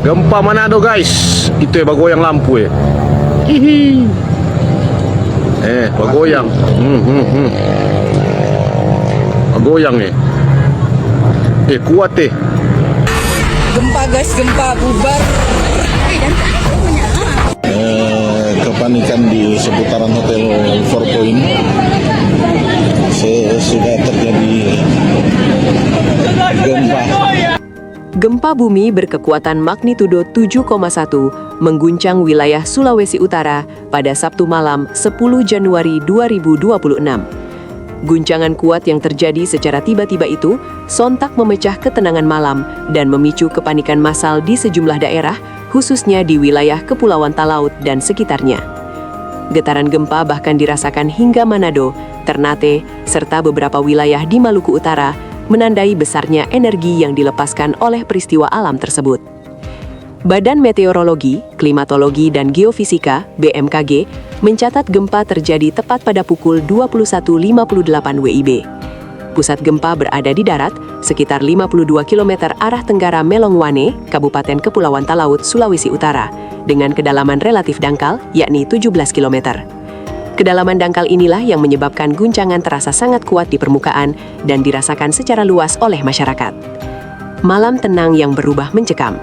Gempa Manado guys. Itu ya bagoyang lampu ya. Hihi. Bagoyang. Bagoyang nih. Kuat Gempa guys, gempa bubar. Kepanikan di seputaran Hotel Four Point. Sudah terjadi gempa. Gempa bumi berkekuatan magnitudo 7,1 mengguncang wilayah Sulawesi Utara pada Sabtu malam 10 Januari 2026. Guncangan kuat yang terjadi secara tiba-tiba itu sontak memecah ketenangan malam dan memicu kepanikan massal di sejumlah daerah, khususnya di wilayah Kepulauan Talaut dan sekitarnya. Getaran gempa bahkan dirasakan hingga Manado, Ternate, serta beberapa wilayah di Maluku Utara, menandai besarnya energi yang dilepaskan oleh peristiwa alam tersebut. Badan Meteorologi, Klimatologi, dan Geofisika (BMKG) mencatat gempa terjadi tepat pada pukul 21.58 WIB. Pusat gempa berada di darat, sekitar 52 km arah tenggara Melongwane, Kabupaten Kepulauan Talaut, Sulawesi Utara, dengan kedalaman relatif dangkal, yakni 17 km. Kedalaman dangkal inilah yang menyebabkan guncangan terasa sangat kuat di permukaan dan dirasakan secara luas oleh masyarakat. Malam tenang yang berubah mencekam.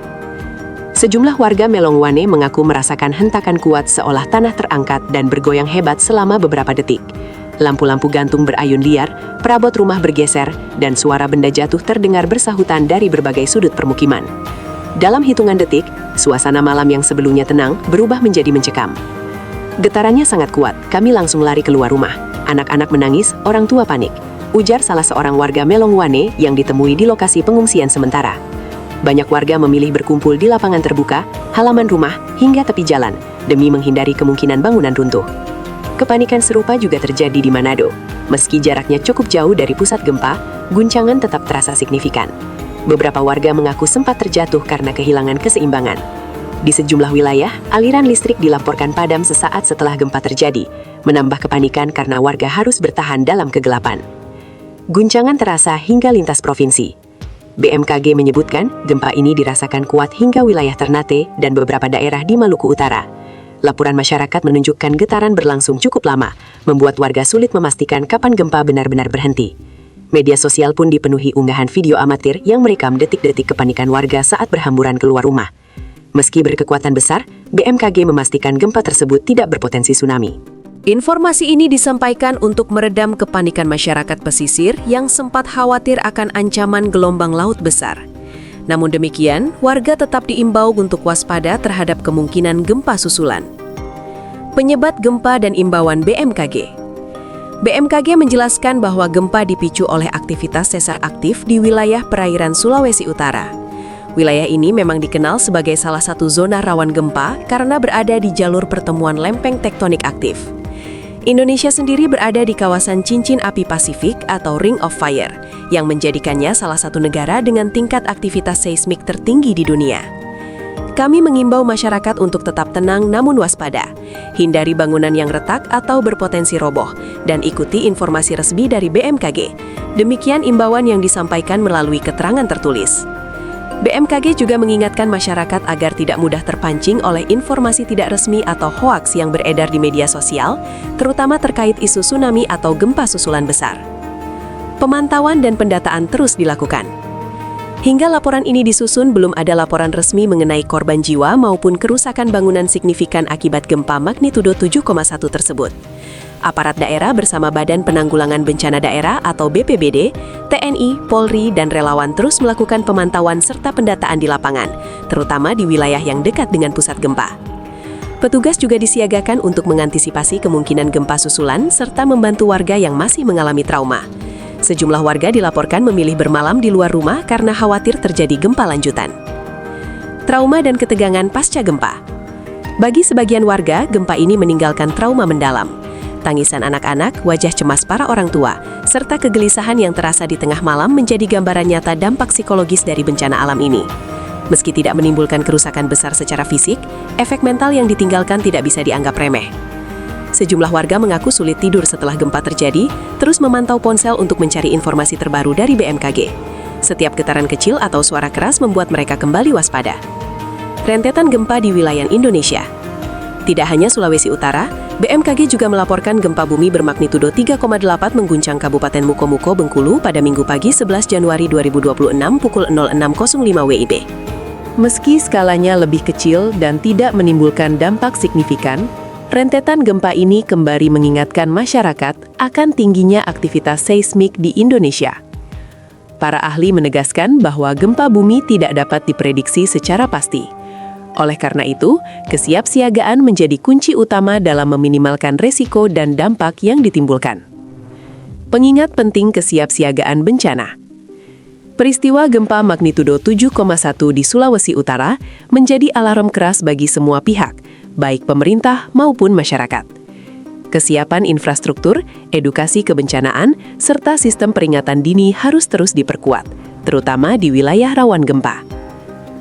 Sejumlah warga Melongwane mengaku merasakan hentakan kuat seolah tanah terangkat dan bergoyang hebat selama beberapa detik. Lampu-lampu gantung berayun liar, perabot rumah bergeser, dan suara benda jatuh terdengar bersahutan dari berbagai sudut permukiman. Dalam hitungan detik, suasana malam yang sebelumnya tenang berubah menjadi mencekam. Getarannya sangat kuat, kami langsung lari keluar rumah. Anak-anak menangis, orang tua panik. Ujar salah seorang warga Melongwane yang ditemui di lokasi pengungsian sementara. Banyak warga memilih berkumpul di lapangan terbuka, halaman rumah, hingga tepi jalan, demi menghindari kemungkinan bangunan runtuh. Kepanikan serupa juga terjadi di Manado. Meski jaraknya cukup jauh dari pusat gempa, guncangan tetap terasa signifikan. Beberapa warga mengaku sempat terjatuh karena kehilangan keseimbangan. Di sejumlah wilayah, aliran listrik dilaporkan padam sesaat setelah gempa terjadi, menambah kepanikan karena warga harus bertahan dalam kegelapan. Guncangan terasa hingga lintas provinsi. BMKG menyebutkan gempa ini dirasakan kuat hingga wilayah Ternate dan beberapa daerah di Maluku Utara. Laporan masyarakat menunjukkan getaran berlangsung cukup lama, membuat warga sulit memastikan kapan gempa benar-benar berhenti. Media sosial pun dipenuhi unggahan video amatir yang merekam detik-detik kepanikan warga saat berhamburan keluar rumah. Meski berkekuatan besar, BMKG memastikan gempa tersebut tidak berpotensi tsunami. Informasi ini disampaikan untuk meredam kepanikan masyarakat pesisir yang sempat khawatir akan ancaman gelombang laut besar. Namun demikian, warga tetap diimbau untuk waspada terhadap kemungkinan gempa susulan. Penyebab gempa dan imbauan BMKG. BMKG menjelaskan bahwa gempa dipicu oleh aktivitas sesar aktif di wilayah perairan Sulawesi Utara. Wilayah ini memang dikenal sebagai salah satu zona rawan gempa karena berada di jalur pertemuan lempeng tektonik aktif. Indonesia sendiri berada di kawasan cincin api Pasifik atau Ring of Fire, yang menjadikannya salah satu negara dengan tingkat aktivitas seismik tertinggi di dunia. Kami mengimbau masyarakat untuk tetap tenang namun waspada, hindari bangunan yang retak atau berpotensi roboh, dan ikuti informasi resmi dari BMKG. Demikian imbauan yang disampaikan melalui keterangan tertulis. BMKG juga mengingatkan masyarakat agar tidak mudah terpancing oleh informasi tidak resmi atau hoaks yang beredar di media sosial, terutama terkait isu tsunami atau gempa susulan besar. Pemantauan dan pendataan terus dilakukan. Hingga laporan ini disusun, belum ada laporan resmi mengenai korban jiwa maupun kerusakan bangunan signifikan akibat gempa magnitudo 7,1 tersebut. Aparat daerah bersama Badan Penanggulangan Bencana Daerah atau BPBD, TNI, Polri, dan relawan terus melakukan pemantauan serta pendataan di lapangan, terutama di wilayah yang dekat dengan pusat gempa. Petugas juga disiagakan untuk mengantisipasi kemungkinan gempa susulan serta membantu warga yang masih mengalami trauma. Sejumlah warga dilaporkan memilih bermalam di luar rumah karena khawatir terjadi gempa lanjutan. Trauma dan ketegangan pasca gempa. Bagi sebagian warga, gempa ini meninggalkan trauma mendalam. Tangisan anak-anak, wajah cemas para orang tua, serta kegelisahan yang terasa di tengah malam menjadi gambaran nyata dampak psikologis dari bencana alam ini. Meski tidak menimbulkan kerusakan besar secara fisik, efek mental yang ditinggalkan tidak bisa dianggap remeh. Sejumlah warga mengaku sulit tidur setelah gempa terjadi, terus memantau ponsel untuk mencari informasi terbaru dari BMKG. Setiap getaran kecil atau suara keras membuat mereka kembali waspada. rentetan gempa di wilayah Indonesia. Tidak hanya Sulawesi Utara, BMKG juga melaporkan gempa bumi bermagnitudo 3,8 mengguncang Kabupaten Mukomuko, Bengkulu pada Minggu pagi 11 Januari 2026 pukul 06.05 WIB. Meski skalanya lebih kecil dan tidak menimbulkan dampak signifikan, rentetan gempa ini kembali mengingatkan masyarakat akan tingginya aktivitas seismik di Indonesia. Para ahli menegaskan bahwa gempa bumi tidak dapat diprediksi secara pasti. Oleh karena itu, kesiapsiagaan menjadi kunci utama dalam meminimalkan resiko dan dampak yang ditimbulkan. Pengingat penting kesiapsiagaan bencana. Peristiwa gempa magnitudo 7,1 di Sulawesi Utara menjadi alarm keras bagi semua pihak, baik pemerintah maupun masyarakat. Kesiapan infrastruktur, edukasi kebencanaan, serta sistem peringatan dini harus terus diperkuat, terutama di wilayah rawan gempa.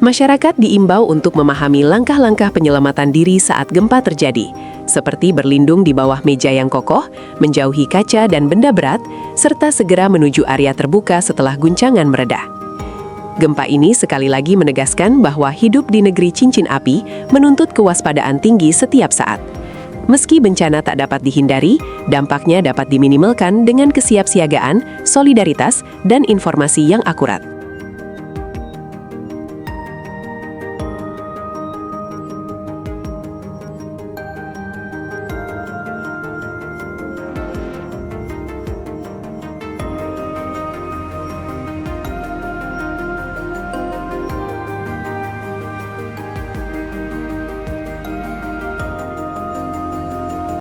Masyarakat diimbau untuk memahami langkah-langkah penyelamatan diri saat gempa terjadi, seperti berlindung di bawah meja yang kokoh, menjauhi kaca dan benda berat, serta segera menuju area terbuka setelah guncangan mereda. Gempa ini sekali lagi menegaskan bahwa hidup di negeri cincin api menuntut kewaspadaan tinggi setiap saat. Meski bencana tak dapat dihindari, dampaknya dapat diminimalkan dengan kesiapsiagaan, solidaritas, dan informasi yang akurat.